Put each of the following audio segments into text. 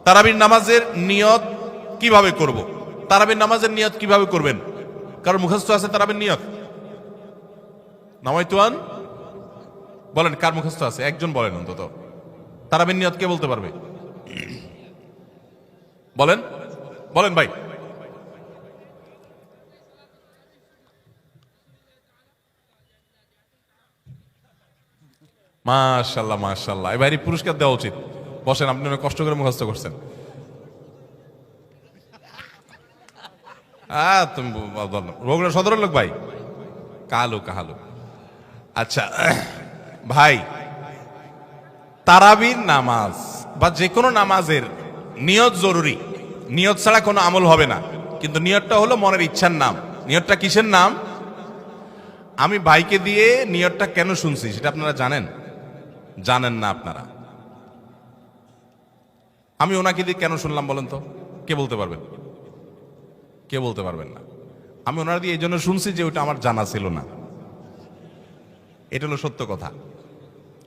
তারাবির নামাজের নিয়ত কিভাবে করব? তারাবির নামাজের নিয়ত কিভাবে করবেন? কারণ মুখস্থ আছে তারাবির নিয়ত? নামাইতুয়ান বলেন, কার মুখস্থ আছে? একজন বলেন অন্তত। তারাবির নিয়ত কে বলতে পারবে? বলেন বলেন ভাই। মাশাআল্লাহ মাশাআল্লাহ, এবারই পুরস্কার দেওয়া উচিত। বসেন, আপনি অনেক কষ্ট করে মুখস্থ করছেন। তুমি বগুড়া সদরের লোক ভাই? কালো কাহালু। আচ্ছা ভাই, তারাবির নামাজ বা যে কোনো নামাজের নিয়ত জরুরি। নিয়ত ছাড়া কোনো আমল হবে না। কিন্তু নিয়তটা হলো মনের ইচ্ছার নাম। নিয়তটা কিসের নাম? আমি ভাইকে দিয়ে নিয়তটা কেন শুনছি সেটা আপনারা জানেন? জানেন না আপনারা? আমি ওনাকে দিয়ে কেন শুনলাম বলেন তো? কে বলতে পারবেন? কে বলতে পারবেন না? আমি ওনার দিয়ে এই জন্য শুনছি যে ওটা আমার জানা ছিল না। এটা হলো সত্য কথা।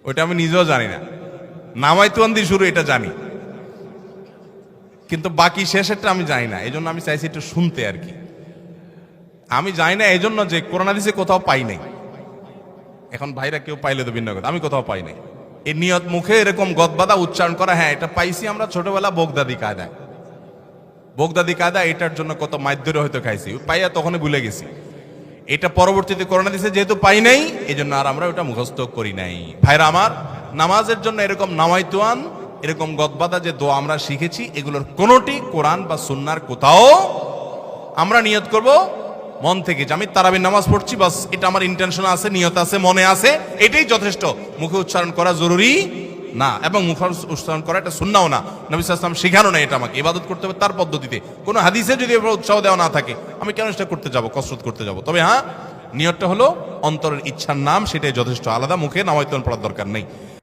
ওইটা আমি নিজেও জানি না। নামাইতুয়ান দিয়ে শুরু, এটা জানি, কিন্তু বাকি শেষেরটা আমি জানি না। এই জন্য আমি চাইছি একটু শুনতে আর কি। আমি জানি না এই জন্য যে কোরআন হাদিসে কোথাও পাই নাই। এখন ভাইরা কেউ পাইলে তো ভিন্ন কথা, আমি কোথাও পাই নাই। এই নিয়ত মুখে এরকম গদবাদা উচ্চারণ করা, হ্যাঁ এটা পাইছি আমরা ছোটবেলা বগদাদি কায়দায়। বগদাদি কায়দা, এটার জন্য কত মাইদ্যরে হয়তো খাইছি, পাইয়া তখনই ভুলে গেছি। এটা পরবর্তীতে কোরআন হাদিসে যেহেতু পাই নাই, এই জন্য আর আমরা ওটা মুখস্থ করি নাই। ভাইরা আমার, নামাজের জন্য এরকম নামাইতুয়ান, এরকম গদবাদা যে দোয়া আমরা শিখেছি, এগুলোর কোনোটি কোরআন বা সুন্নাহর কোথাও আমরা নিয়ত করব মন থেকে যে আমি তারাবির নামাজ পড়ছি, বাস এটা আমার ইন্টেনশন আছে, নিয়ত আছে, মনে আছে, এটাই যথেষ্ট। মুখে উচ্চারণ করা জরুরি না, এবং মুখে উচ্চারণ করা এটা সুন্নাহও না। নবী সাল্লাল্লাহু আলাইহি ওয়াসাল্লাম শিখানো না। এটা আমাকে ইবাদত করতে হবে তার পদ্ধতিতে। কোনো হাদিসে যদি উৎসাহ দেওয়া না থাকে, আমি কেন সেটা করতে যাব, কসরত করতে যাব? তবে হ্যাঁ, নিয়তটা হলো অন্তরের ইচ্ছার নাম, সেটাই যথেষ্ট। আলাদা মুখে নামাইতুয়ান পড়ার দরকার নেই।